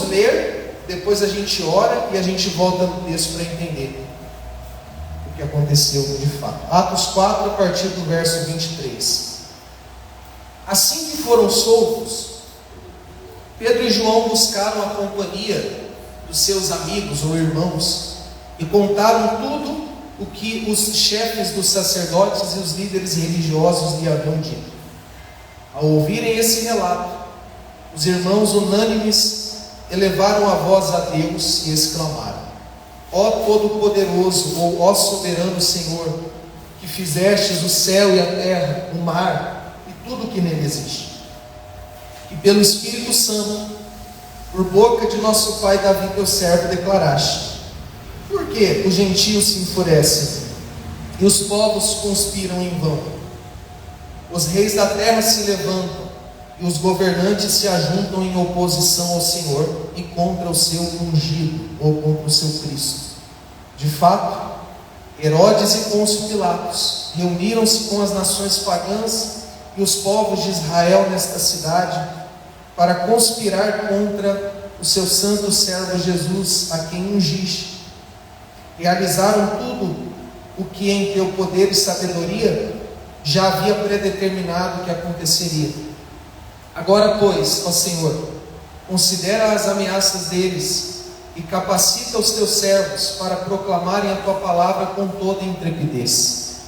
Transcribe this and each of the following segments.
ler, depois a gente ora e a gente volta no texto para entender o que aconteceu de fato. Atos 4, a partir do verso 23. Assim que foram soltos, Pedro e João buscaram a companhia dos seus amigos ou irmãos e contaram tudo o que os chefes dos sacerdotes e os líderes religiosos lhe haviam dito. Ao ouvirem esse relato, os irmãos unânimes elevaram a voz a Deus e exclamaram: ó Todo-Poderoso, ou ó Soberano Senhor, que fizestes o céu e a terra, o mar e tudo o que nele existe, e pelo Espírito Santo, por boca de nosso pai Davi, teu servo, declaraste: por que os gentios se enfurecem e os povos conspiram em vão? Os reis da terra se levantam e os governantes se ajuntam em oposição ao Senhor e contra o seu ungido, ou contra o seu Cristo. De fato, Herodes e Pôncio Pilatos reuniram-se com as nações pagãs e os povos de Israel nesta cidade para conspirar contra o seu santo servo Jesus, a quem ungiste. Realizaram tudo o que em teu poder e sabedoria já havia predeterminado que aconteceria. Agora, pois, ó Senhor, considera as ameaças deles e capacita os teus servos para proclamarem a tua palavra com toda intrepidez.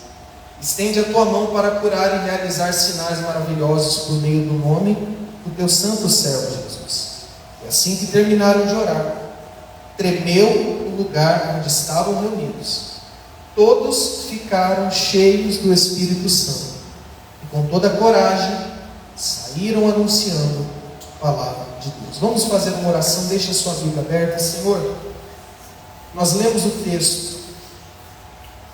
Estende a tua mão para curar e realizar sinais maravilhosos por meio do nome do teu santo servo Jesus. E assim que terminaram de orar, tremeu o lugar onde estavam reunidos. Todos ficaram cheios do Espírito Santo e com toda a coragem saíram anunciando a palavra de Deus. Vamos fazer uma oração. Deixa a sua Bíblia aberta. Senhor, nós lemos o texto,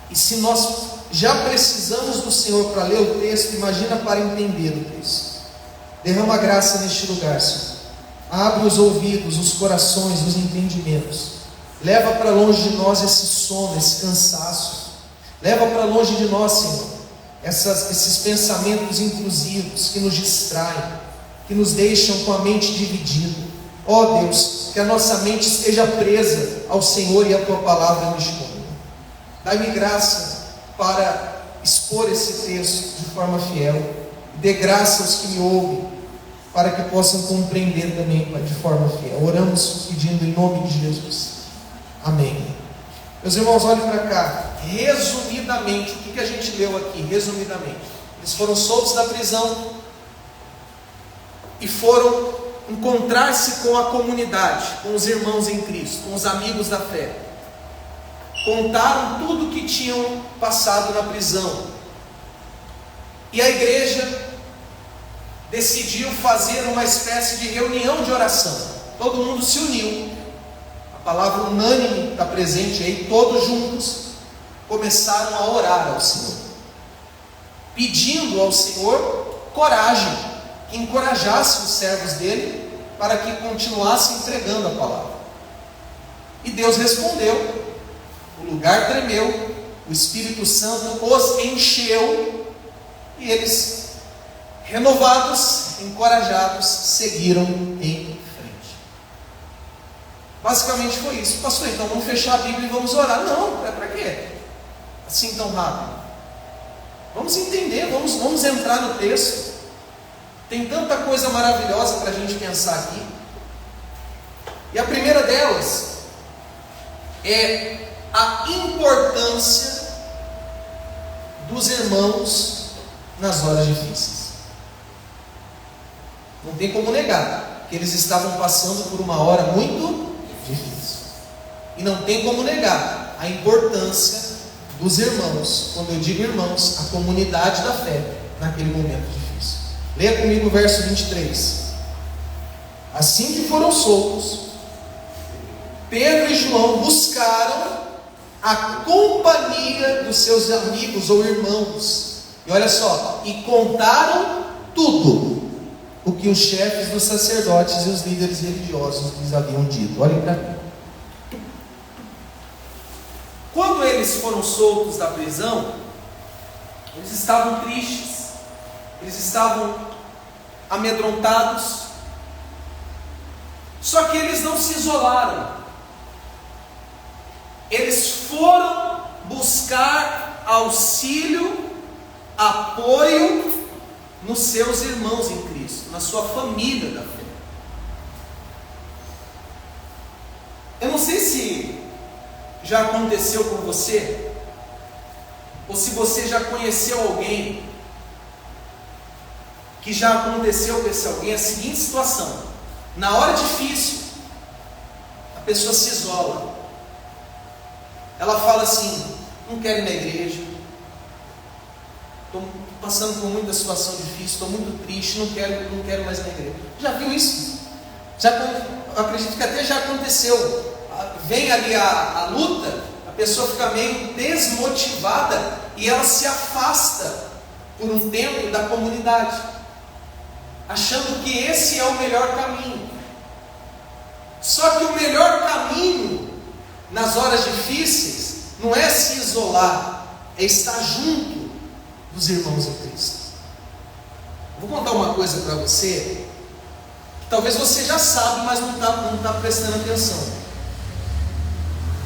e se nós já precisamos do Senhor para ler o texto, imagina para entender o texto. Derrama graça neste lugar, Senhor. Abre os ouvidos, os corações, os entendimentos. Leva para longe de nós esse sono, esse cansaço. Leva para longe de nós, Senhor, esses pensamentos intrusivos que nos distraem, que nos deixam com a mente dividida. Ó Deus, que a nossa mente esteja presa ao Senhor e à tua palavra neste momento. Dai-me graça para expor esse texto de forma fiel. Dê graça aos que me ouvem, para que possam compreender também de forma fiel. Oramos pedindo em nome de Jesus. Amém. Meus irmãos, olhem para cá. Resumidamente, o que a gente leu aqui? Resumidamente, eles foram soltos da prisão e foram encontrar-se com a comunidade, com os irmãos em Cristo, com os amigos da fé. Contaram tudo o que tinham passado na prisão. E a igreja decidiu fazer uma espécie de reunião de oração. Todo mundo se uniu. A palavra unânime está presente aí. Todos juntos começaram a orar ao Senhor, pedindo ao Senhor coragem, que encorajasse os servos dele para que continuassem entregando a palavra. E Deus respondeu. O lugar tremeu, o Espírito Santo os encheu, e eles, renovados, encorajados, seguiram em frente. Basicamente foi isso. Pastor, então vamos fechar a Bíblia e vamos orar. Não, para quê? Assim tão rápido. Vamos entender, vamos entrar no texto. Tem tanta coisa maravilhosa para a gente pensar aqui. E a primeira delas é a importância dos irmãos nas horas difíceis. Não tem como negar que eles estavam passando por uma hora muito difícil. E não tem como negar a importância dos irmãos. Quando eu digo irmãos, a comunidade da fé naquele momento difícil. Leia comigo o verso 23. Assim que foram soltos, Pedro e João buscaram a companhia dos seus amigos ou irmãos. E olha só, e contaram tudo o que os chefes dos sacerdotes e os líderes religiosos lhes haviam dito. Olhem para mim. Quando eles foram soltos da prisão, eles estavam tristes, eles estavam amedrontados, Só que eles não se isolaram. Eles foram buscar auxílio, apoio nos seus irmãos em Cristo, na sua família da fé. Eu não sei se já aconteceu com você, ou se você já conheceu alguém que já aconteceu com esse alguém a seguinte situação: na hora difícil, a pessoa se isola. Ela fala assim: não quero ir na igreja, estou passando por muita situação difícil, estou muito triste, não quero mais ir na igreja. Já viu isso? Eu acredito que até já aconteceu. Vem ali a luta, a pessoa fica meio desmotivada e ela se afasta por um tempo da comunidade, achando que esse é o melhor caminho. Só que o melhor caminho nas horas difíceis não é se isolar, é estar junto dos irmãos em Cristo. Vou contar uma coisa para você, que talvez você já sabe, mas não está prestando atenção.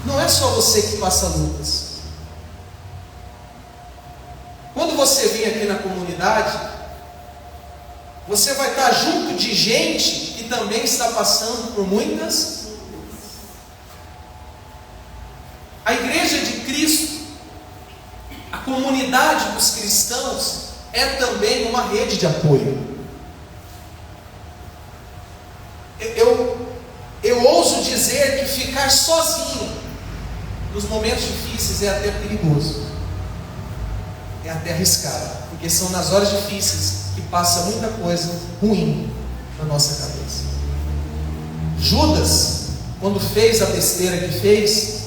Não é só você que passa lutas. Quando você vem aqui na comunidade, você vai estar junto de gente que também está passando por muitas. A igreja de Cristo, a comunidade dos cristãos, é também uma rede de apoio. Eu ouso dizer que ficar sozinho nos momentos difíceis é até perigoso, é até arriscado, porque são nas horas difíceis que passa muita coisa ruim na nossa cabeça. Judas, quando fez a besteira que fez,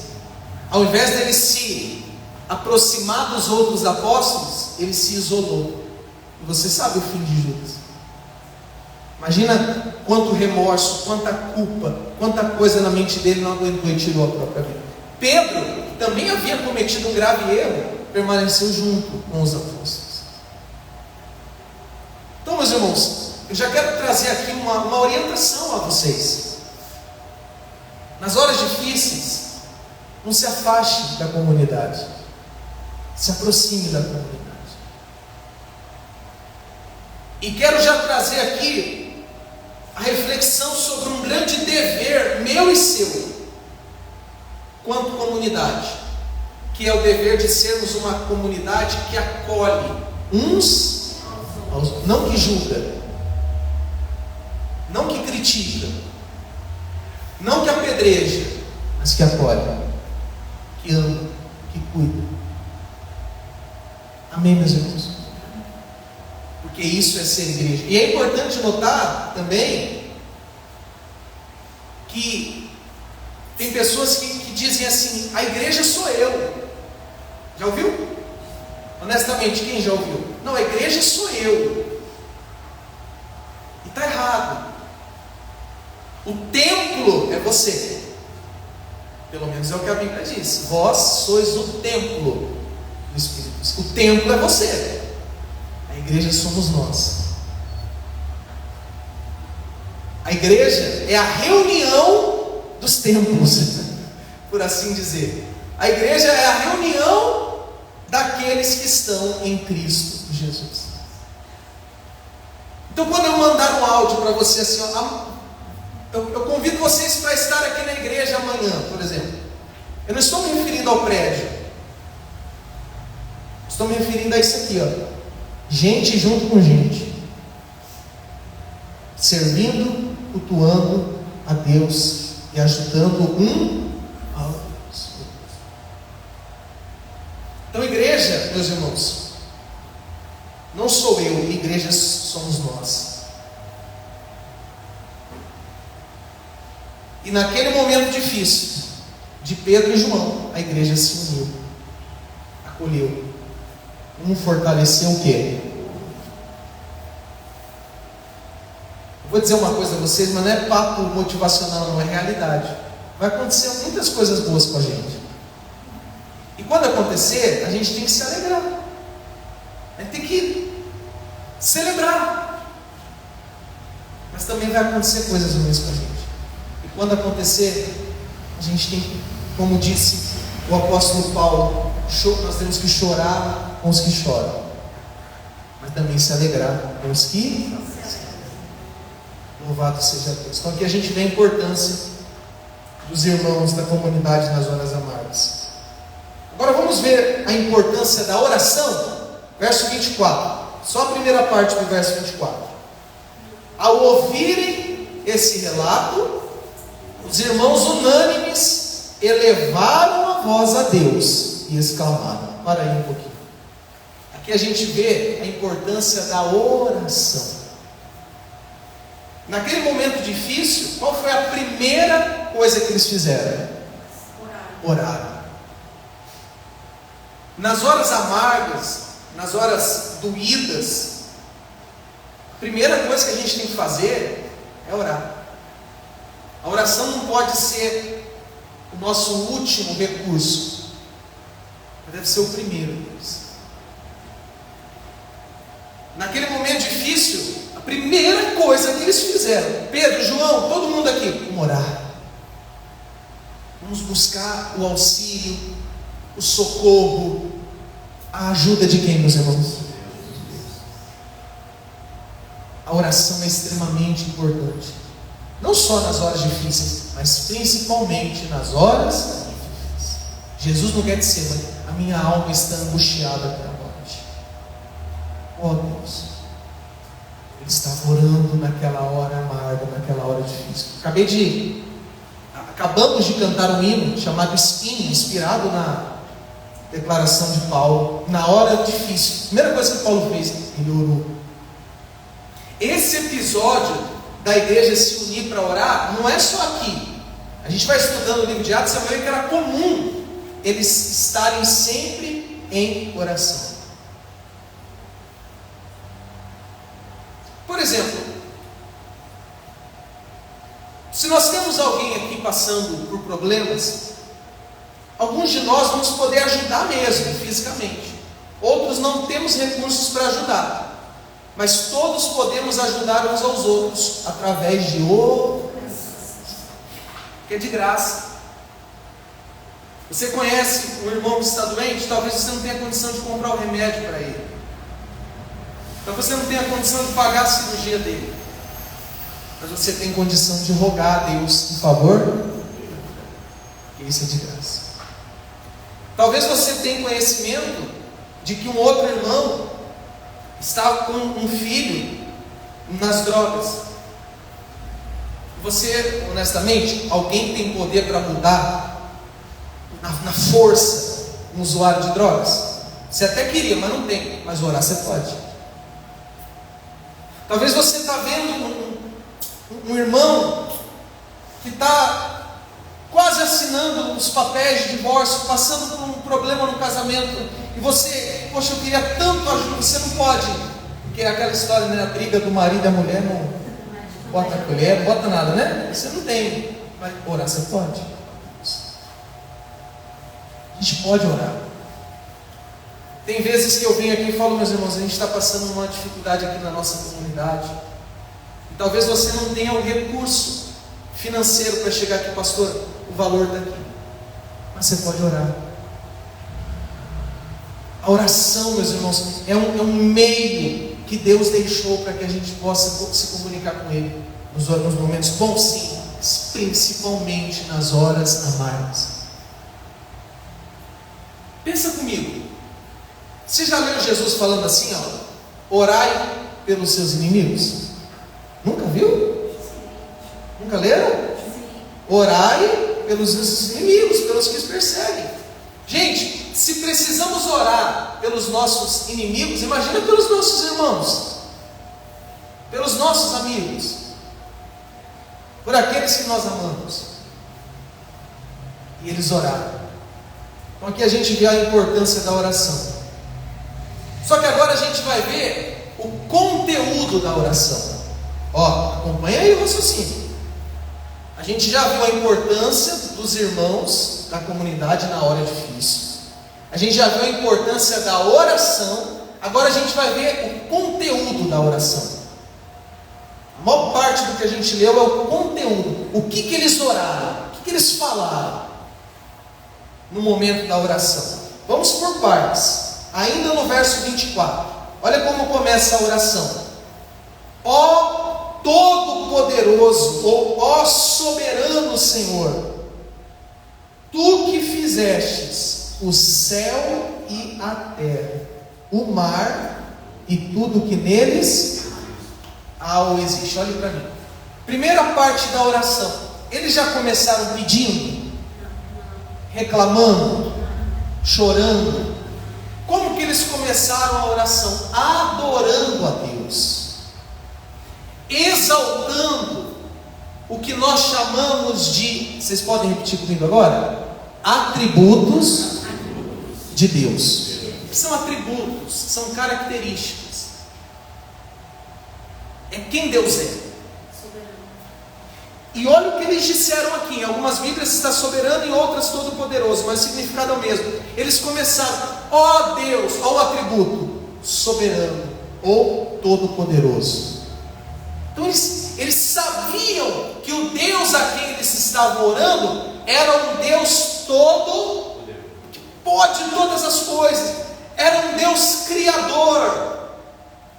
ao invés dele se aproximar dos outros apóstolos, ele se isolou. E você sabe o fim de Judas. Imagina quanto remorso, quanta culpa, quanta coisa na mente dele não aguentou e tirou a própria vida. Pedro, que também havia cometido um grave erro, permaneceu junto com os apóstolos. Então, meus irmãos, eu já quero trazer aqui uma orientação a vocês. Nas horas difíceis, não se afaste da comunidade, se aproxime da comunidade. E quero já trazer aqui a reflexão sobre um grande dever meu e seu, quanto comunidade, que é o dever de sermos uma comunidade que acolhe uns aos outros, não que julga, não que critica, não que apedreja, mas que acolhe, que ama, que cuida. Amém, meus irmãos? Porque isso é ser igreja. E é importante notar também que tem pessoas que dizem assim: a igreja sou eu. Já ouviu? Honestamente, quem já ouviu? Não, a igreja sou eu. E está errado. O templo é você. Pelo menos é o que a Bíblia diz. Vós sois o templo do Espírito. O templo é você. A igreja somos nós. A igreja é a reunião dos templos, por assim dizer. A igreja é a reunião daqueles que estão em Cristo Jesus. Então, quando eu mandar um áudio para você assim, eu convido vocês para estar aqui na igreja amanhã, por exemplo. Eu não estou me referindo ao prédio, estou me referindo a isso aqui, ó. Gente junto com gente, servindo, cultuando a Deus e ajudando um ao outro. Então, igreja, meus irmãos, não sou eu, igreja somos nós. E naquele momento difícil de Pedro e João, a igreja se uniu, acolheu. Um fortaleceu o quê? Eu vou dizer uma coisa a vocês, mas não é papo motivacional, não, é realidade. Vai acontecer muitas coisas boas com a gente. E quando acontecer, a gente tem que se alegrar. A gente tem que celebrar. Mas também vai acontecer coisas ruins com a gente. quando acontecer, a gente tem que, como disse o apóstolo Paulo, nós temos que chorar com os que choram, mas também se alegrar com os que... Louvado seja Deus. Então aqui a gente vê a importância dos irmãos da comunidade nas horas amargas. Agora vamos ver a importância da oração, verso 24. Só a primeira parte do verso 24. Ao ouvirem esse relato, os irmãos unânimes elevaram a voz a Deus e exclamaram. Para aí um pouquinho. Aqui a gente vê a importância da oração. Naquele momento difícil, qual foi a primeira coisa que eles fizeram? Oraram. Nas horas amargas, nas horas doídas, a primeira coisa que a gente tem que fazer é orar. A oração não pode ser o nosso último recurso, mas deve ser o primeiro deles. Naquele momento difícil, a primeira coisa que eles fizeram, Pedro, João, todo mundo aqui, vamos orar. Vamos buscar o auxílio, o socorro, a ajuda de quem, meus irmãos? A oração é extremamente importante. Não só nas horas difíceis, mas principalmente nas horas difíceis. Jesus não quer dizer, mas a minha alma está angustiada pela morte. Oh Deus, ele estava orando naquela hora amarga, naquela hora difícil. Acabamos de cantar um hino chamado Espinho, inspirado na declaração de Paulo, na hora difícil. A primeira coisa que Paulo fez, ele orou. Esse episódio da igreja se unir para orar, não é só aqui. A gente vai estudando o livro de Atos, você vai ver que era comum eles estarem sempre em oração. Por exemplo, se nós temos alguém aqui passando por problemas, alguns de nós vamos poder ajudar mesmo, fisicamente. Outros não temos recursos para ajudar. Mas todos podemos ajudar uns aos outros através de oração, que é de graça. Você conhece um irmão que está doente? Talvez você não tenha condição de comprar o remédio para ele. Talvez você não tenha condição de pagar a cirurgia dele. Mas você tem condição de rogar a Deus, por favor. Isso é de graça. Talvez você tenha conhecimento de que um outro irmão está com um filho nas drogas. Você, honestamente, alguém tem poder para mudar na força um usuário de drogas? Você até queria, mas não tem. Mas orar você pode. Talvez você está vendo um irmão que está quase assinando os papéis de divórcio, passando por um problema no casamento, e você, poxa, eu queria tanto ajuda, você não pode, porque é aquela história, né, a briga do marido e da mulher, não bota a colher, não bota nada, né? Você não tem, mas orar você pode. A gente pode orar. Tem vezes que eu venho aqui e falo, meus irmãos, a gente está passando uma dificuldade aqui na nossa comunidade, e talvez você não tenha o recurso financeiro para chegar aqui, pastor, o valor está aqui, mas você pode orar. A oração, meus irmãos, é um meio que Deus deixou para que a gente possa se comunicar com Ele nos momentos bons, sim, principalmente nas horas amargas. Pensa comigo. Você já leu Jesus falando assim, ó, orai pelos seus inimigos? Nunca viu? Nunca leram? Orai pelos seus inimigos, pelos que os perseguem. Gente, se precisamos orar pelos nossos inimigos, imagina pelos nossos irmãos, pelos nossos amigos, por aqueles que nós amamos. E eles oraram. Então aqui a gente vê a importância da oração. Só que agora a gente vai ver o conteúdo da oração. Ó, acompanha aí o raciocínio. A gente já viu a importância dos irmãos da comunidade na hora difícil. A gente já viu a importância da oração. Agora a gente vai ver o conteúdo da oração. maior parte do que a gente leu é o conteúdo. O que eles oraram? O que eles falaram no momento da oração? Vamos por partes. Ainda no verso 24. Olha como começa a oração. Ó Todo-Poderoso, ou ó Soberano Senhor, Tu que fizestes o céu e a terra, o mar e tudo que neles há ou existe. Olhe para mim. Primeira parte da oração. Eles já começaram pedindo, reclamando, chorando. Como que eles começaram a oração? Adorando a Deus, exaltando o que nós chamamos de, vocês podem repetir comigo agora? Atributos de Deus. São atributos, são características. É quem Deus é. E olha o que eles disseram aqui. Em algumas Bíblias está soberano, em outras todo-poderoso, mas o significado é o mesmo. Eles começaram, ó Deus, ó o atributo, soberano ou todo-poderoso. Então eles sabiam que o Deus a quem eles estavam orando era um Deus todo, que pode todas as coisas. Era um Deus criador.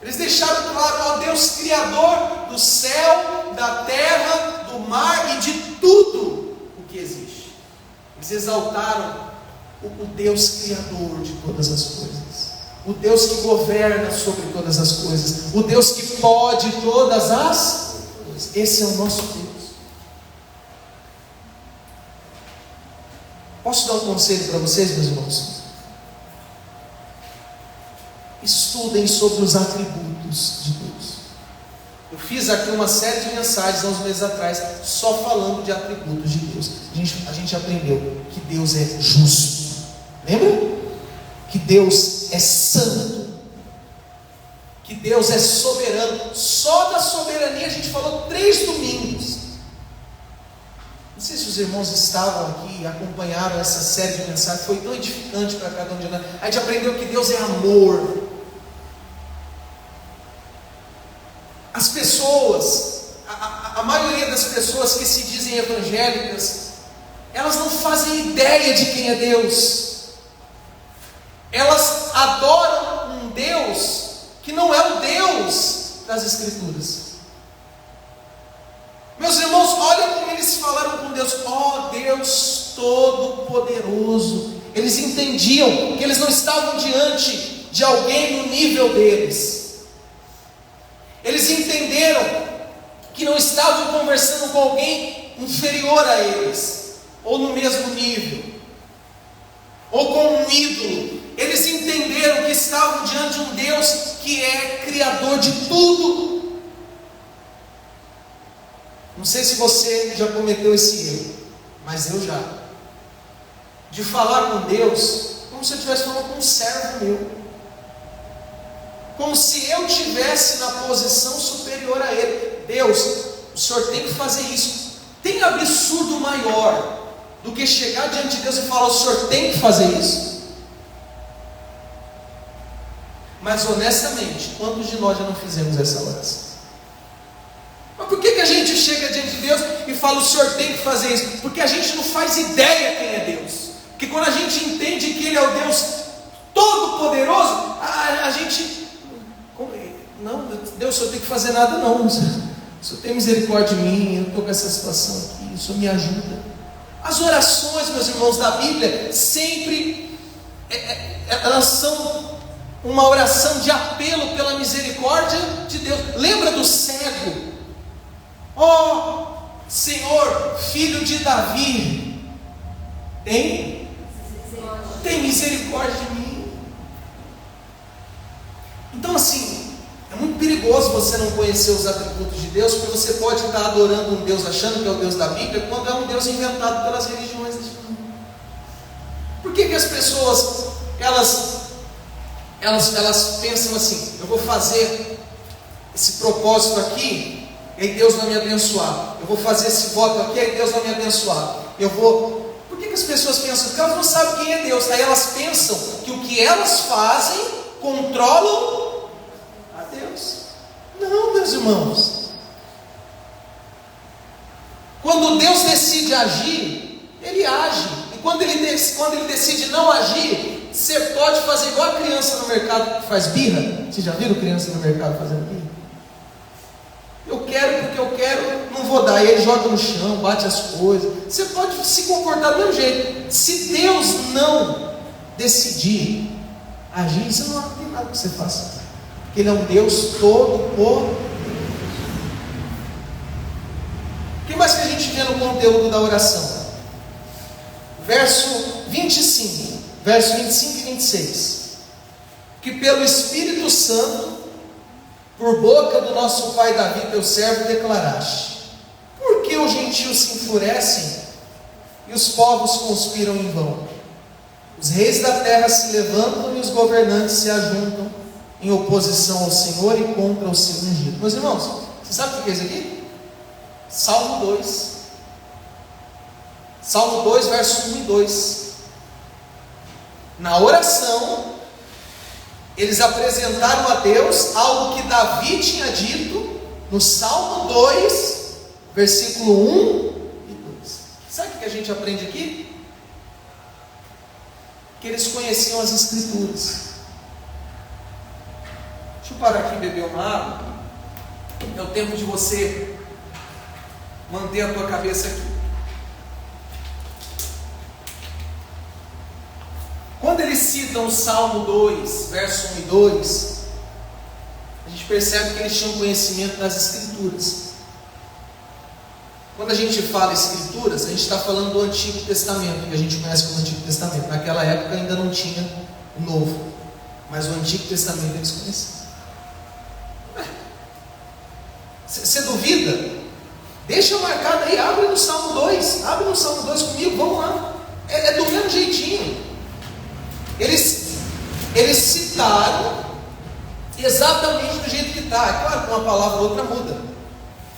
Eles deixaram claro, ó Deus criador do céu, da terra, do mar e de tudo o que existe. Eles exaltaram o Deus criador de todas as coisas, o Deus que governa sobre todas as coisas, o Deus que pode todas as coisas. Esse é o nosso Deus. Posso dar um conselho para vocês, meus irmãos? Estudem sobre os atributos de Deus. Eu fiz aqui uma série de mensagens há uns meses atrás, só falando de atributos de Deus. A gente aprendeu que Deus é justo. Lembra? Que Deus é santo. Que Deus é soberano. Só da soberania a gente falou 3 domingos. Não sei se os irmãos estavam aqui e acompanharam essa série de mensagens. Foi tão edificante para cada um de nós. A gente aprendeu que Deus é amor. As pessoas, a maioria das pessoas que se dizem evangélicas, elas não fazem ideia de quem é Deus. Elas adoram um Deus que não é o Deus das Escrituras. Meus irmãos, olha como eles falaram com Deus. Ó Deus Todo-Poderoso. Eles entendiam que eles não estavam diante de alguém no nível deles. Eles entenderam que não estavam conversando com alguém inferior a eles, ou no mesmo nível, ou com um ídolo. Eles entenderam que estavam diante de um Deus que é criador de tudo. Não sei se você já cometeu esse erro, mas eu já. De falar com Deus como se eu estivesse falando com um servo meu. Como se eu estivesse na posição superior a Ele. Deus, o Senhor tem que fazer isso. Tem absurdo maior do que chegar diante de Deus e falar, o Senhor tem que fazer isso? Mas honestamente, quantos de nós já não fizemos essa oração? Mas por que a gente chega diante de Deus e fala, o Senhor tem que fazer isso? Porque a gente não faz ideia quem é Deus. Porque quando a gente entende que Ele é o Deus Todo-Poderoso, a gente... Não, Deus, o Senhor tem que fazer nada não. O Senhor tem misericórdia de mim, eu estou com essa situação aqui, o Senhor me ajuda. As orações, meus irmãos, da Bíblia, sempre elas são uma oração de apelo pela misericórdia de Deus. Lembra do cego? Ó Senhor, filho de Davi, tem misericórdia de mim. Então assim, é muito perigoso você não conhecer os atributos de Deus, porque você pode estar adorando um Deus achando que é o Deus da Bíblia, quando é um Deus inventado pelas religiões deste mundo. Por que as pessoas, elas pensam assim, eu vou fazer esse propósito aqui, e aí Deus vai me abençoar. Eu vou fazer esse voto aqui, aí Deus vai me abençoar. Por que as pessoas pensam? Porque elas não sabem quem é Deus. Aí elas pensam que o que elas fazem controlam a Deus. Não, meus irmãos. Quando Deus decide agir, Ele age. E quando Ele decide não agir, você pode fazer igual a criança no mercado que faz birra. Vocês já viram criança no mercado fazendo birra? Eu quero porque eu quero, não vou dar. E ele joga no chão, bate as coisas. Você pode se comportar do mesmo jeito. Se Deus não decidir agir, você não tem nada que você faça. Porque Ele é um Deus todo-poderoso. O que mais que a gente vê no conteúdo da oração? Verso 25 e 26. Que pelo Espírito Santo, por boca do nosso pai Davi, teu servo, declaraste: por que os gentios se enfurecem e os povos conspiram em vão? Os reis da terra se levantam e os governantes se ajuntam em oposição ao Senhor e contra o seu ungido. Meus irmãos, você sabe o que é isso aqui? Salmo 2. Salmo 2, verso 1 e 2. Na oração, eles apresentaram a Deus algo que Davi tinha dito no Salmo 2, versículo 1 e 2. Sabe o que a gente aprende aqui? Que eles conheciam as Escrituras. Deixa eu parar aqui e beber uma água. É o tempo de você manter a tua cabeça aqui. Quando eles citam o Salmo 2, verso 1 e 2, a gente percebe que eles tinham conhecimento das Escrituras. Quando a gente fala Escrituras, a gente está falando do Antigo Testamento, que a gente conhece como Antigo Testamento. Naquela época ainda não tinha o Novo, mas o Antigo Testamento eles conheciam. Você duvida? Deixa marcado aí, abre no Salmo 2, abre no Salmo 2 comigo, vamos lá. É do mesmo jeitinho. Eles citaram exatamente do jeito que está. É claro que uma palavra ou outra muda.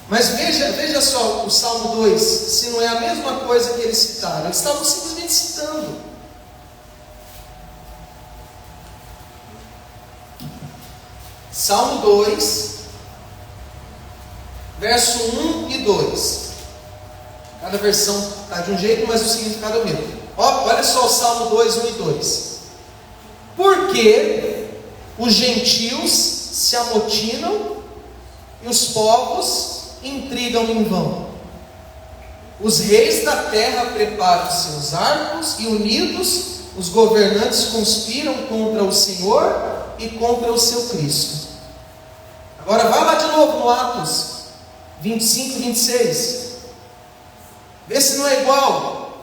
Mas veja só o Salmo 2, se não é a mesma coisa que eles citaram. Eles estavam simplesmente citando. Salmo 2, verso 1 e 2. Cada versão está de um jeito, mas o significado é o mesmo. Olha só o Salmo 2, 1 e 2. Porque os gentios se amotinam e os povos intrigam em vão. Os reis da terra preparam seus arcos e unidos os governantes conspiram contra o Senhor e contra o seu Cristo. Agora vai lá de novo no Atos 25 e 26. Vê se não é igual.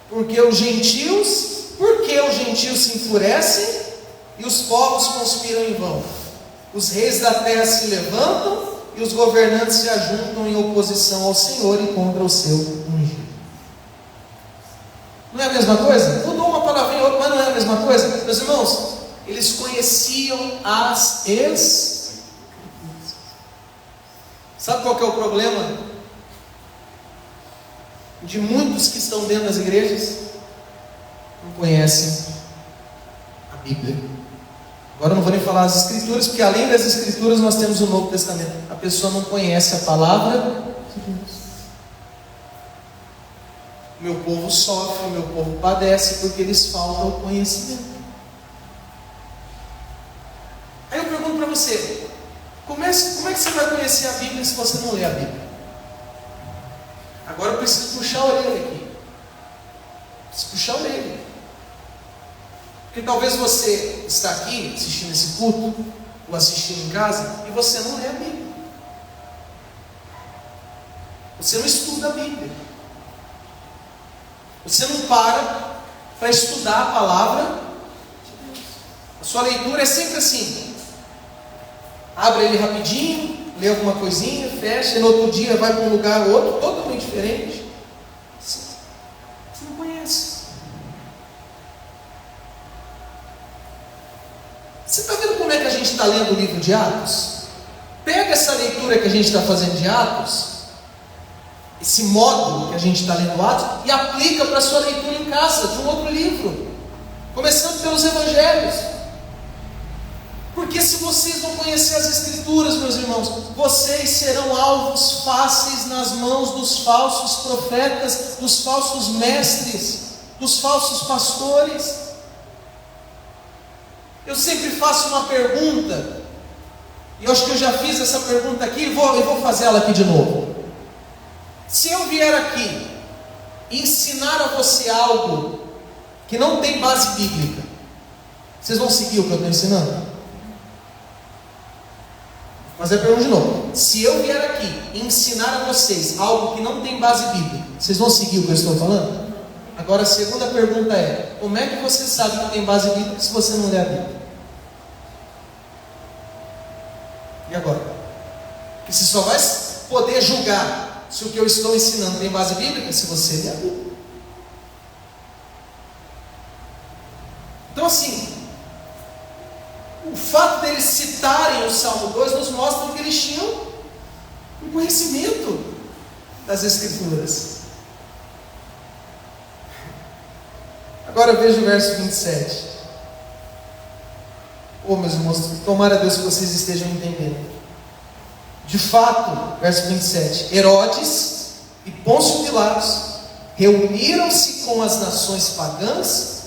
Porque os gentios se enfurecem e os povos conspiram em vão. Os reis da terra se levantam e os governantes se ajuntam em oposição ao Senhor e contra o seu ungido. Não é a mesma coisa? Mudou uma palavrinha ou outra, mas não é a mesma coisa? Meus irmãos, eles conheciam as Escrituras. Sabe qual que é o problema de muitos que estão dentro das igrejas? Não conhecem a Bíblia. Agora eu não vou nem falar as Escrituras, porque além das Escrituras nós temos o Novo Testamento. A pessoa não conhece a palavra de Deus. Meu povo sofre, meu povo padece, porque eles faltam o conhecimento. Aí eu pergunto para você, como é que você vai conhecer a Bíblia se você não lê a Bíblia? Agora eu preciso puxar a orelha aqui. Preciso puxar a orelha. Porque talvez você está aqui assistindo esse culto, ou assistindo em casa, e você não lê a Bíblia. Você não estuda a Bíblia. Você não para estudar a palavra de Deus. A sua leitura é sempre assim. Abre ele rapidinho, lê alguma coisinha, fecha, e no outro dia vai para um lugar ou outro, totalmente diferente. Você não conhece. Você está vendo como é que a gente está lendo o livro de Atos? Pega essa leitura que a gente está fazendo de Atos, esse módulo que a gente está lendo Atos, e aplica para a sua leitura em casa, de um outro livro, começando pelos Evangelhos. Por Porque se vocês não conhecerem as Escrituras, meus irmãos, vocês serão alvos fáceis nas mãos dos falsos profetas, dos falsos mestres, dos falsos pastores. Eu sempre faço uma pergunta, e eu acho que eu já fiz essa pergunta aqui, e vou fazer ela aqui de novo. Se eu vier aqui ensinar a você algo que não tem base bíblica, vocês vão seguir o que eu estou ensinando? Vou fazer a pergunta de novo. Se eu vier aqui ensinar a vocês algo que não tem base bíblica, vocês vão seguir o que eu estou falando? Agora a segunda pergunta é: como é que você sabe que tem base bíblica se você não lê a Bíblia? E agora? Que você só vai poder julgar se o que eu estou ensinando tem base bíblica se você lê a Bíblia. Então assim, o fato deles citarem o Salmo 2 nos mostra que eles tinham um conhecimento das Escrituras. Agora veja o verso 27. Meus irmãos, tomara a Deus que vocês estejam entendendo. De fato, verso 27, Herodes e Pôncio Pilatos reuniram-se com as nações pagãs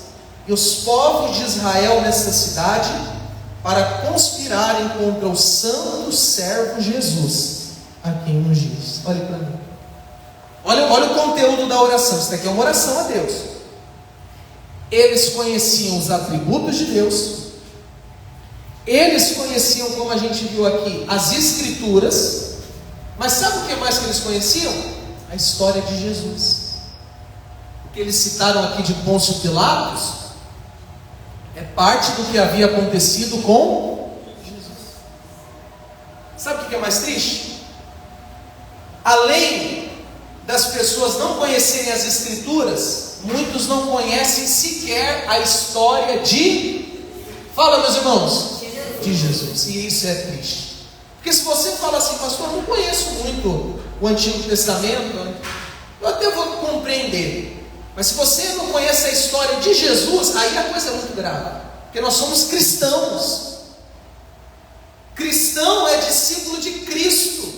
e os povos de Israel nesta cidade para conspirarem contra o santo servo Jesus, a quem ungis. Olhe para mim. Olha o conteúdo da oração. Isso daqui é uma oração a Deus. Eles conheciam os atributos de Deus, eles conheciam, como a gente viu aqui, as Escrituras, mas sabe o que mais que eles conheciam? A história de Jesus. O que eles citaram aqui de Pôncio Pilatos é parte do que havia acontecido com Jesus. Sabe o que é mais triste? Além das pessoas não conhecerem as Escrituras, muitos não conhecem sequer a história de... Fala, meus irmãos. De Jesus. E isso é triste. Porque se você fala assim: pastor, eu não conheço muito o Antigo Testamento, eu até vou compreender. Mas se você não conhece a história de Jesus, aí a coisa é muito grave. Porque nós somos cristãos. Cristão é discípulo de Cristo.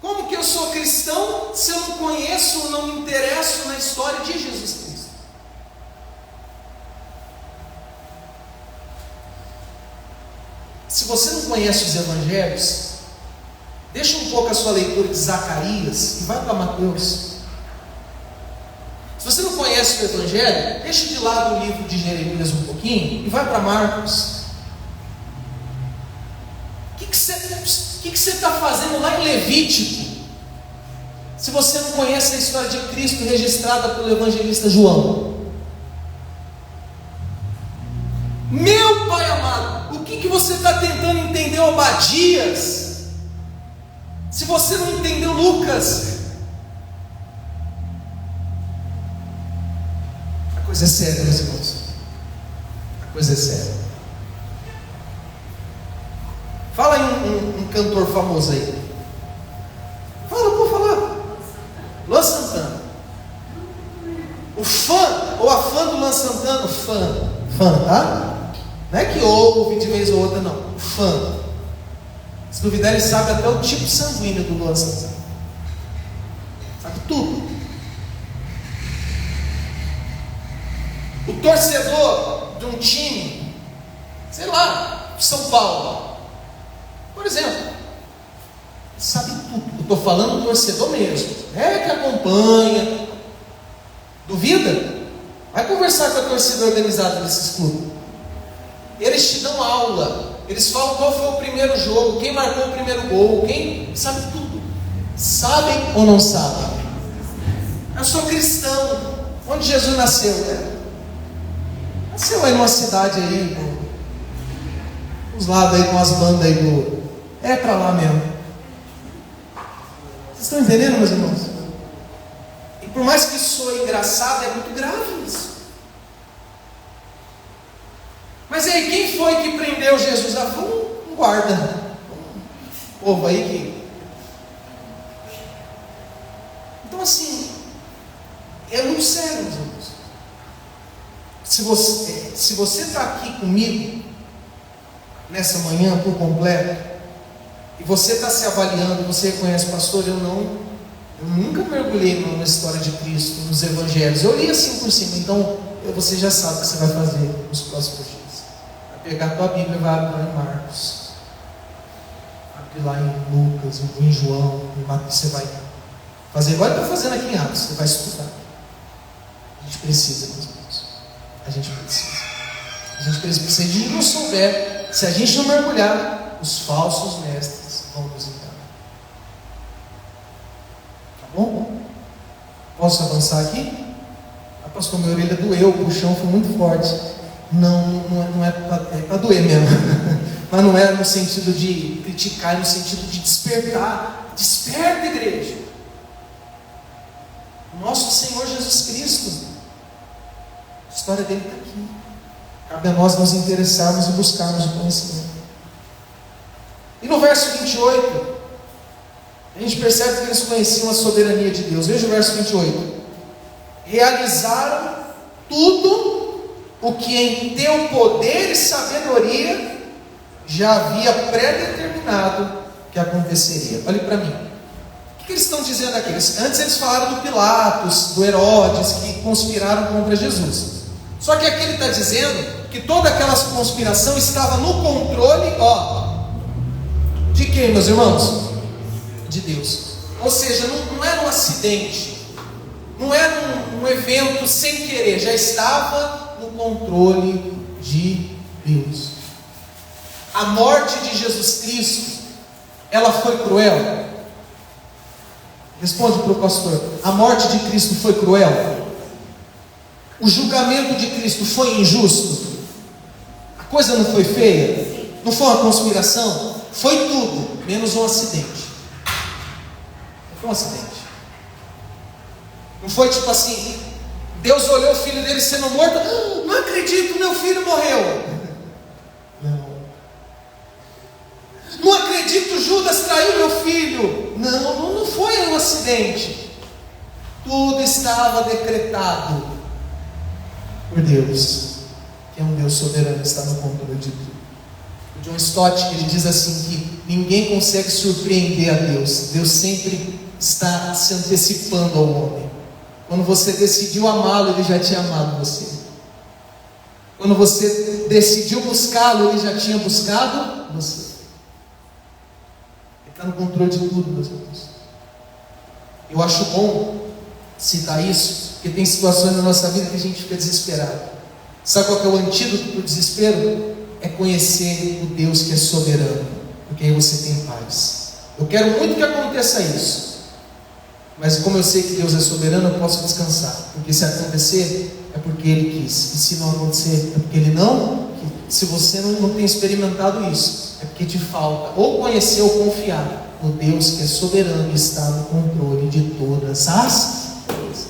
Como que eu sou cristão se eu não conheço, não me interesso na história de Jesus Cristo? Se você não conhece os evangelhos, deixa um pouco a sua leitura de Zacarias e vai para Mateus. Se você não conhece o evangelho, deixa de lado o livro de Jeremias um pouquinho e vai para Marcos. O que você está fazendo lá em Levítico, se você não conhece a história de Cristo registrada pelo evangelista João? Meu Pai amado, o que você está tentando entender Obadias, se você não entendeu Lucas? A coisa é séria, meus irmãos. A coisa é séria. Fala aí um cantor famoso aí. Vou falar. Luan Santana. O fã, ou a fã do Luan Santana, fã, tá? Não é que ouve de vez ou outra, não. O fã. Se duvidar, ele sabe até o tipo sanguíneo do Luan Santana. Sabe tudo. O torcedor de um time, sei lá, São Paulo, por exemplo, sabe tudo. Eu estou falando do torcedor mesmo. É que acompanha. Duvida? Vai conversar com a torcida organizada desses clubes. Eles te dão aula. Eles falam qual foi o primeiro jogo, quem marcou o primeiro gol, quem sabe tudo. Sabem ou não sabem? Eu sou cristão. Onde Jesus nasceu? Nasceu aí numa cidade aí, uns lados aí com as bandas aí do... É para lá mesmo. Vocês estão entendendo, meus irmãos? E por mais que soe engraçado, é muito grave isso. Mas aí, quem foi que prendeu Jesus? Foi um guarda, um povo aí que... Então assim, é muito sério, meus irmãos. Se você está aqui comigo, nessa manhã por completo, e você está se avaliando, você reconhece, pastor, eu nunca mergulhei numa história de Cristo, nos evangelhos, eu li assim por cima, então você já sabe o que você vai fazer nos próximos dias. Vai pegar a tua Bíblia e vai abrir lá em Marcos, abrir lá em Lucas, em João, em Mateus. Você vai fazer igual eu estou fazendo aqui em Atos, você vai estudar. A gente precisa, meus irmãos. A gente precisa. Se a gente não souber, se a gente não mergulhar, os falsos mestres vão nos enganar. Tá bom? Posso avançar aqui? Pastor, minha orelha doeu, o puxão foi muito forte. Não é para doer mesmo. Mas não é no sentido de criticar, é no sentido de despertar. Desperta, igreja. Nosso Senhor Jesus Cristo, a história dele está aqui. Cabe a nós nos interessarmos e buscarmos o conhecimento. E no verso 28, a gente percebe que eles conheciam a soberania de Deus. Veja o verso 28. Realizaram tudo o que em teu poder e sabedoria já havia pré-determinado que aconteceria. Olhe para mim. O que eles estão dizendo aqui? Antes eles falaram do Pilatos, do Herodes, que conspiraram contra Jesus. Só que aqui ele está dizendo que toda aquela conspiração estava no controle, de quem, meus irmãos? De Deus. Ou seja, não era um acidente. Não era um evento sem querer, já estava no controle de Deus. A morte de Jesus Cristo, ela foi cruel? Responde para o pastor. A morte de Cristo foi cruel? O julgamento de Cristo foi injusto? A coisa não foi feia? Não foi uma conspiração? Foi tudo, menos um acidente. Não foi um acidente. Não foi tipo assim, Deus olhou o filho dele sendo morto, não acredito, meu filho morreu. Não acredito, Judas traiu meu filho. Não foi um acidente. Tudo estava decretado por Deus, que é um Deus soberano, está no controle de tudo. O John Stott, ele diz assim, que ninguém consegue surpreender a Deus. Deus sempre está se antecipando ao homem. Quando você decidiu amá-lo, ele já tinha amado você. Quando você decidiu buscá-lo, ele já tinha buscado você. Ele está no controle de tudo, meus irmãos. Eu acho bom citar isso, porque tem situações na nossa vida que a gente fica desesperado. Sabe qual que é o antídoto para o desespero? É conhecer o Deus que é soberano, porque aí você tem paz. Eu quero muito que aconteça isso. Mas como eu sei que Deus é soberano, eu posso descansar. Porque se acontecer, é porque Ele quis. E se não acontecer, é porque Ele não quis. Se você não tem experimentado isso, é porque te falta ou conhecer ou confiar no Deus que é soberano e está no controle de todas as coisas.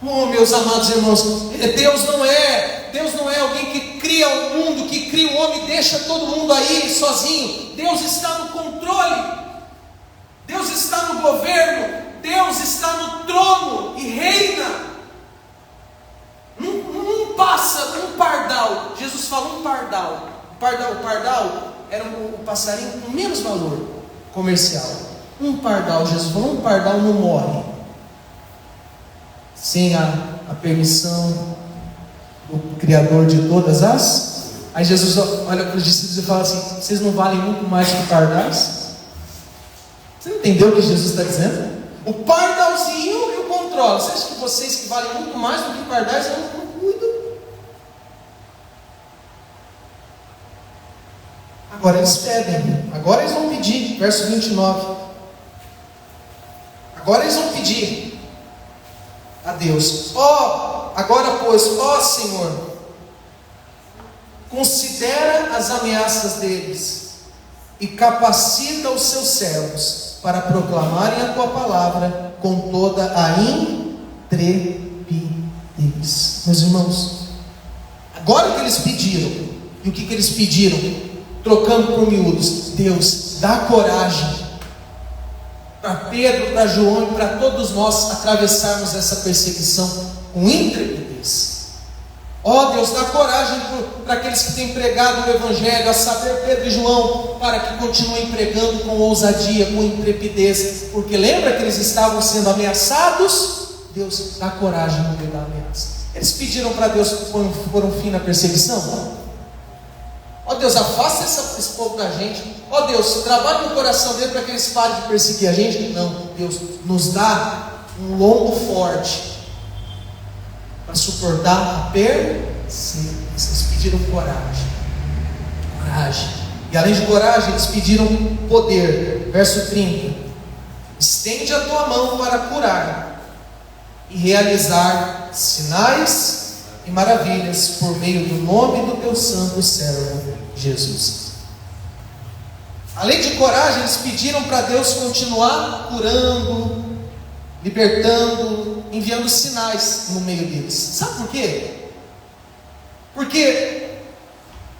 Oh, meus amados irmãos, Deus não é alguém que cria o mundo, que cria o homem e deixa todo mundo aí sozinho. Deus está no controle. Deus está no governo, Deus está no trono e reina. Não passa um pardal. Jesus falou um pardal. O pardal era o passarinho com menos valor comercial. Um pardal, Jesus falou, um pardal não morre sem a permissão do Criador de todas as. Aí Jesus olha para os discípulos e fala assim: vocês não valem muito mais que pardais? Você não entendeu o que Jesus está dizendo? O pardalzinho eu controlo. Você acha que vocês que valem muito mais do que pardais, eu não cuido? Agora eles pedem. Agora eles vão pedir. Verso 29. Agora eles vão pedir a Deus: agora pois, Senhor, considera as ameaças deles e capacita os seus servos para proclamarem a tua palavra com toda a intrepidez. Meus irmãos, agora que eles pediram, e o que eles pediram? Trocando por miúdos: Deus, dá coragem para Pedro, para João e para todos nós atravessarmos essa perseguição com intrepidez. Ó Deus, dá coragem para aqueles que têm pregado o Evangelho, a saber, Pedro e João, para que continuem pregando com ousadia, com intrepidez, porque lembra que eles estavam sendo ameaçados? Deus dá coragem no meio da ameaça. Eles pediram para Deus pôr um fim na perseguição? Não. Ó Deus, afasta esse povo da gente. Ó Deus, trabalhe no coração dele para que eles parem de perseguir a gente. Não, Deus nos dá um lombo forte para suportar a perseguição. Eles pediram coragem. E além de coragem, eles pediram poder. Verso 30. Estende a tua mão para curar e realizar sinais e maravilhas por meio do nome do teu santo servo Jesus. Além de coragem, eles pediram para Deus continuar curando, libertando, enviando sinais no meio deles. Sabe por quê? Porque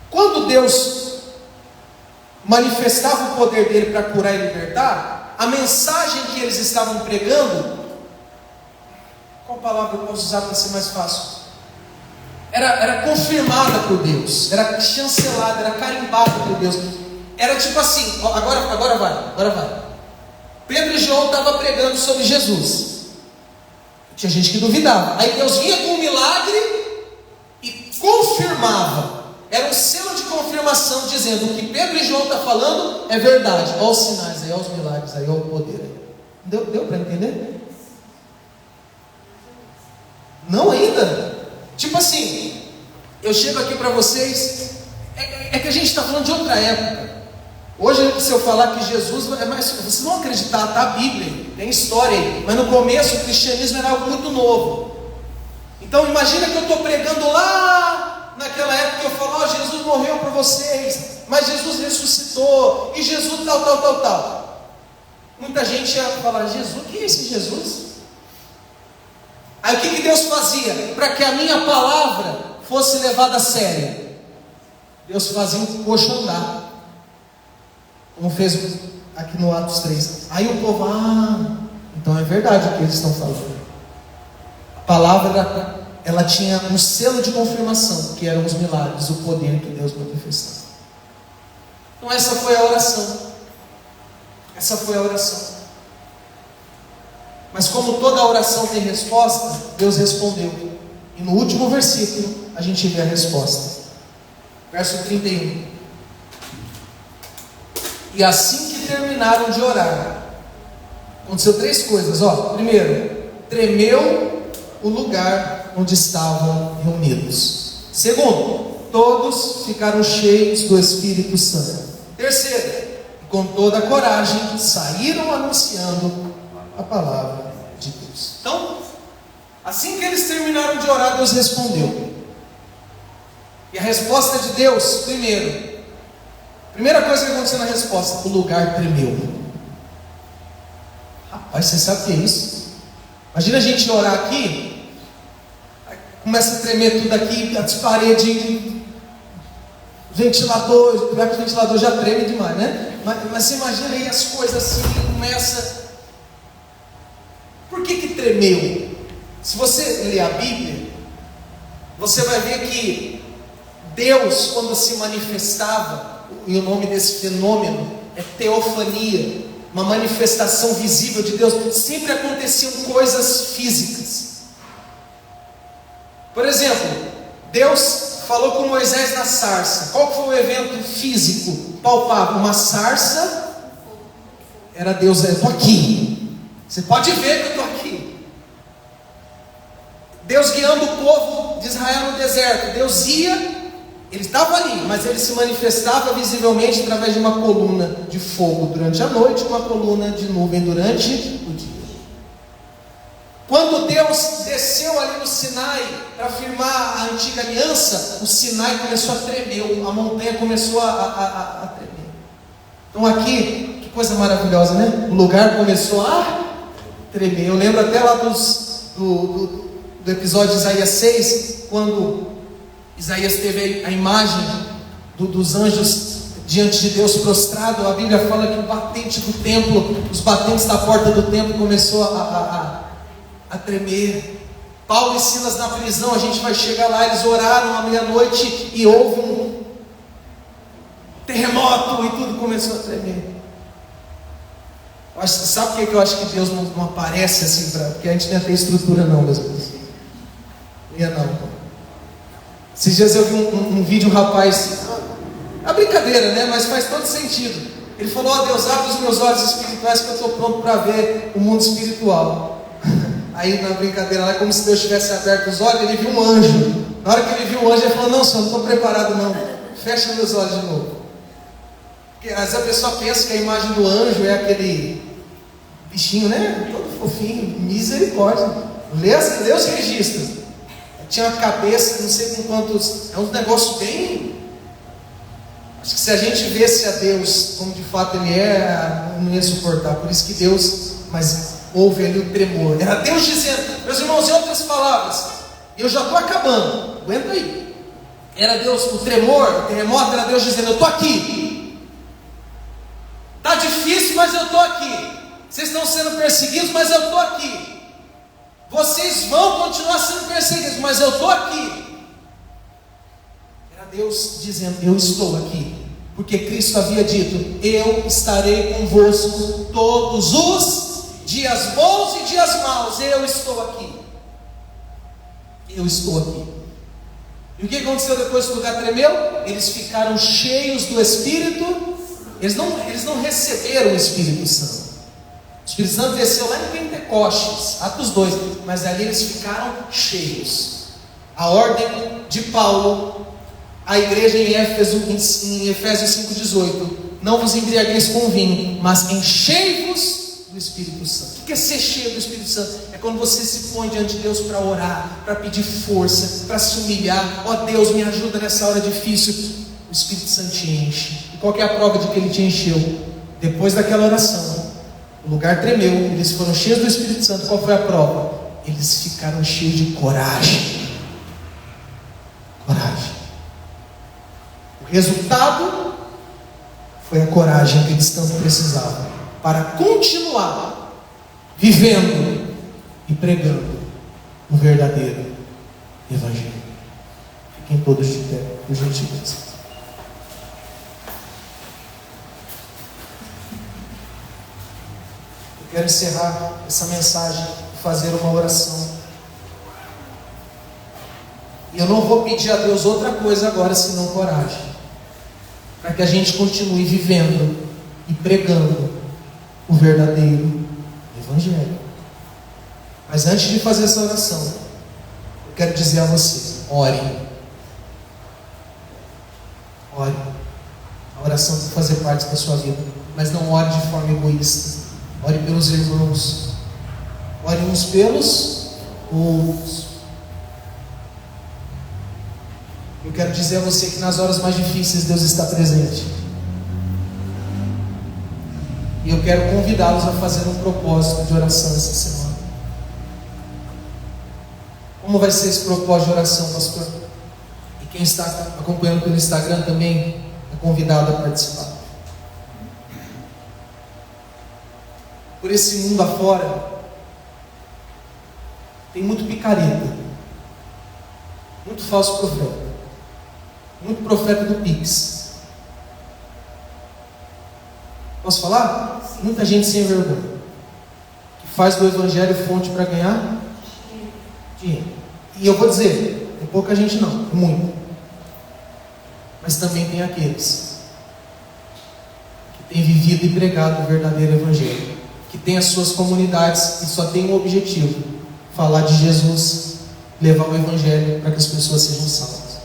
quando Deus manifestava o poder dele para curar e libertar, a mensagem que eles estavam pregando, qual palavra eu posso usar para ser mais fácil? Era confirmada por Deus, era chancelada, era carimbada por Deus. Era tipo assim, agora vai. Pedro e João estavam pregando sobre Jesus. Tinha gente que duvidava. Aí Deus vinha com um milagre e confirmava. Era um selo de confirmação dizendo: o que Pedro e João estão falando é verdade. Olha os sinais aí, olha os milagres aí, olha o poder aí. Deu para entender? Não ainda. Tipo assim, eu chego aqui para vocês, é que a gente está falando de outra época. Hoje, se eu falar que Jesus é mais, vocês vão acreditar, tá? A Bíblia, tem história aí, mas no começo o cristianismo era algo muito novo. Então imagina que eu estou pregando lá naquela época, eu falo: ó, Jesus morreu por vocês, mas Jesus ressuscitou, e Jesus tal. Muita gente ia falar: Jesus, quem é esse Jesus? Aí o que Deus fazia? Para que a minha palavra fosse levada a sério, Deus fazia um coxo andar, como fez aqui no Atos 3. Aí o povo: então é verdade o que eles estão falando. A palavra, ela tinha um selo de confirmação, que eram os milagres, o poder que Deus manifestava. Então essa foi a oração. Mas como toda oração tem resposta, Deus respondeu. E no último versículo a gente vê a resposta. Verso 31. E assim que terminaram de orar, aconteceu 3 coisas. Primeiro, tremeu o lugar onde estavam reunidos. Segundo, todos ficaram cheios do Espírito Santo. Terceiro, com toda a coragem, saíram anunciando a palavra de Deus. Então, assim que eles terminaram de orar, Deus respondeu. E a resposta de Deus, primeira coisa que aconteceu na resposta: o lugar tremeu. Rapaz, você sabe o que é isso? Imagina a gente orar aqui, começa a tremer tudo aqui, as paredes, ventilador, pior que o ventilador já treme demais, né? Mas você imagina aí as coisas assim, começa. Por que tremeu? Se você ler a Bíblia, você vai ver que Deus, quando se manifestava, e o nome desse fenômeno é teofania, uma manifestação visível de Deus, sempre aconteciam coisas físicas. Por exemplo, Deus falou com Moisés na sarça. Qual foi o evento físico palpável? Uma sarça. Era Deus: eu estou aqui. Você pode ver que eu estou aqui. Deus guiando o povo de Israel no deserto. Deus ia, ele estava ali, mas ele se manifestava visivelmente através de uma coluna de fogo durante a noite, uma coluna de nuvem durante o dia. Quando Deus desceu ali no Sinai para firmar a antiga aliança, o Sinai começou a tremer, a montanha começou a tremer. Então aqui, que coisa maravilhosa, né? O lugar começou a tremer. Eu lembro até lá do episódio de Isaías 6, quando Isaías teve a imagem dos anjos diante de Deus prostrado. A Bíblia fala que o batente do templo, os batentes da porta do templo começou a tremer. Paulo e Silas na prisão, a gente vai chegar lá, eles oraram à meia-noite e houve um terremoto e tudo começou a tremer. Sabe por que eu acho que Deus não aparece assim? Porque a gente não tem estrutura não, meus irmãos. Não ia não. Esses dias eu vi um vídeo, um rapaz, é brincadeira, né? Mas faz todo sentido. Ele falou: ó Deus, abre os meus olhos espirituais que eu estou pronto para ver o mundo espiritual. Aí na brincadeira lá, como se Deus tivesse aberto os olhos, ele viu um anjo. Na hora que ele viu o anjo, ele falou: não, senhor, não estou preparado não. Fecha meus olhos de novo. Porque às vezes a pessoa pensa que a imagem do anjo é aquele bichinho, né? Todo fofinho, misericórdia. Lê os registros. Tinha uma cabeça, não sei com quantos. É um negócio bem. Acho que se a gente visse a Deus como de fato Ele é, não ia suportar. Por isso que Deus, mas houve ali o tremor. Era Deus dizendo, meus irmãos, em outras palavras, eu já estou acabando, aguenta aí. Era Deus, o tremor, o terremoto, era Deus dizendo: eu estou aqui. Está difícil, mas eu estou aqui. Vocês estão sendo perseguidos, mas eu estou aqui. Vocês vão continuar sendo perseguidos, mas eu estou aqui. Era Deus dizendo: eu estou aqui. Porque Cristo havia dito: eu estarei convosco todos os dias bons e dias maus. Eu estou aqui. Eu estou aqui. E o que aconteceu depois que o lugar tremeu? Eles ficaram cheios do Espírito. Eles não receberam o Espírito Santo. O Espírito Santo desceu lá em Pentecostes, Atos 2, mas ali eles ficaram cheios. A ordem de Paulo à igreja em Efésios 5,18: não vos embriagueis com vinho, mas enchei-vos do Espírito Santo. O que é ser cheio do Espírito Santo? É quando você se põe diante de Deus para orar, para pedir força, para se humilhar. Ó Deus, me ajuda nessa hora difícil. O Espírito Santo te enche. E qual que é a prova de que Ele te encheu? Depois daquela oração, o lugar tremeu, eles foram cheios do Espírito Santo. Qual foi a prova? Eles ficaram cheios de coragem. Coragem. O resultado foi a coragem que eles tanto precisavam para continuar vivendo e pregando o verdadeiro Evangelho. Fiquem todos de pé, por gentileza. Quero encerrar essa mensagem e fazer uma oração. E eu não vou pedir a Deus outra coisa agora senão coragem, para que a gente continue vivendo e pregando o verdadeiro Evangelho. Mas antes de fazer essa oração, eu quero dizer a você: ore. Ore. A oração tem que fazer parte da sua vida, mas não ore de forma egoísta. Ore pelos irmãos. Ore uns pelos outros. Eu quero dizer a você que nas horas mais difíceis Deus está presente. E eu quero convidá-los a fazer um propósito de oração essa semana. Como vai ser esse propósito de oração, pastor? E quem está acompanhando pelo Instagram também é convidado a participar. Por esse mundo afora, tem muito picareta, muito falso profeta, muito profeta do Pix. Posso falar? Muita gente sem vergonha, que faz do Evangelho fonte para ganhar dinheiro. E eu vou dizer, tem pouca gente não, muito. Mas também tem aqueles que têm vivido e pregado o verdadeiro Evangelho, que tem as suas comunidades e só tem um objetivo: falar de Jesus, levar o Evangelho para que as pessoas sejam salvas.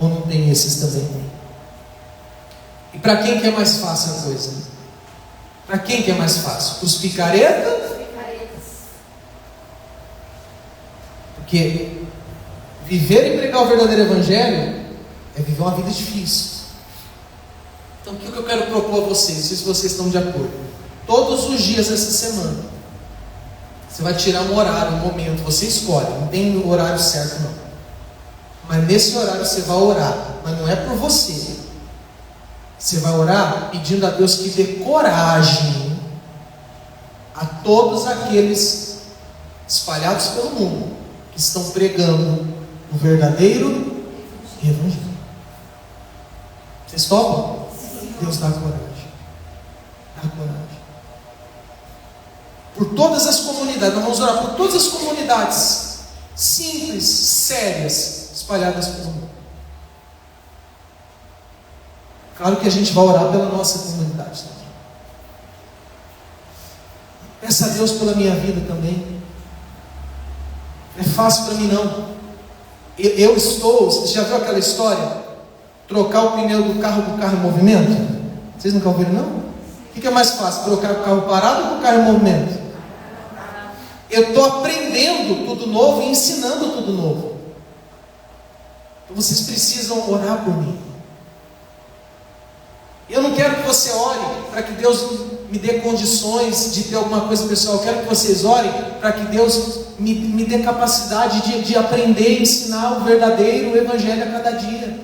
Ou não tem esses também? E para quem que é mais fácil a coisa? Para quem que é mais fácil? Para os picaretas? Porque viver e pregar o verdadeiro Evangelho é viver uma vida difícil. Então o que eu quero propor a vocês? Não sei se vocês estão de acordo. Todos os dias essa semana, você vai tirar um horário, um momento, você escolhe, não tem o horário certo não. Mas nesse horário você vai orar, mas não é por você. Você vai orar pedindo a Deus que dê coragem a todos aqueles espalhados pelo mundo, estão pregando o verdadeiro evangelho. Vocês topam? Deus dá coragem. Dá coragem. Por todas as comunidades, nós vamos orar por todas as comunidades simples, sérias, espalhadas pelo mundo. Claro que a gente vai orar pela nossa comunidade também. Peça a Deus pela minha vida também. Não é fácil para mim não. Você já viu aquela história? Trocar o pneu do carro em movimento? Vocês nunca ouviram não? O que é mais fácil? Trocar o carro parado ou o carro em movimento? Eu estou aprendendo tudo novo e ensinando tudo novo. Então vocês precisam orar por mim. Eu não quero que você ore para que Deus me dê condições de ter alguma coisa pessoal. Eu quero que vocês orem para que Deus me dê capacidade de aprender e ensinar o verdadeiro evangelho a cada dia.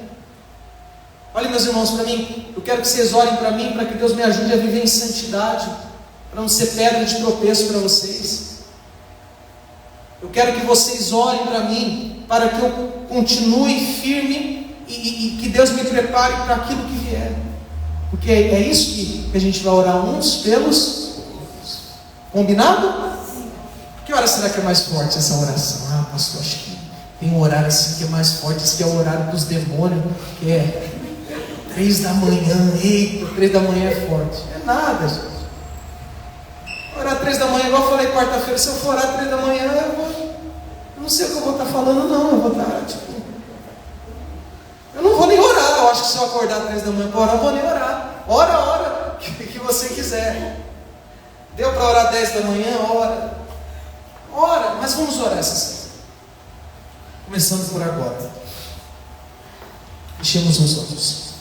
Olhem, meus irmãos, para mim, eu quero que vocês orem para mim, para que Deus me ajude a viver em santidade, para não ser pedra de tropeço para vocês. Eu quero que vocês orem para mim, para que eu continue firme e que Deus me prepare para aquilo que vier. Porque é isso que a gente vai orar uns pelos outros. Combinado? Que hora será que é mais forte essa oração? Ah, pastor, acho que tem um horário assim que é mais forte. Esse que é o horário dos demônios, que é 3 da manhã. Eita, 3 da manhã é forte. É nada, gente. Orar 3 da manhã, igual eu falei quarta-feira. Se eu for orar 3 da manhã, eu não sei o que eu vou estar falando não. Eu vou estar eu não vou nem orar. Eu acho que se eu acordar 3 da manhã para orar, eu vou nem orar. Ora, que você quiser. Deu para orar 10 da manhã? Ora, mas vamos orar essa semana. Começando por agora. Fechemos os olhos.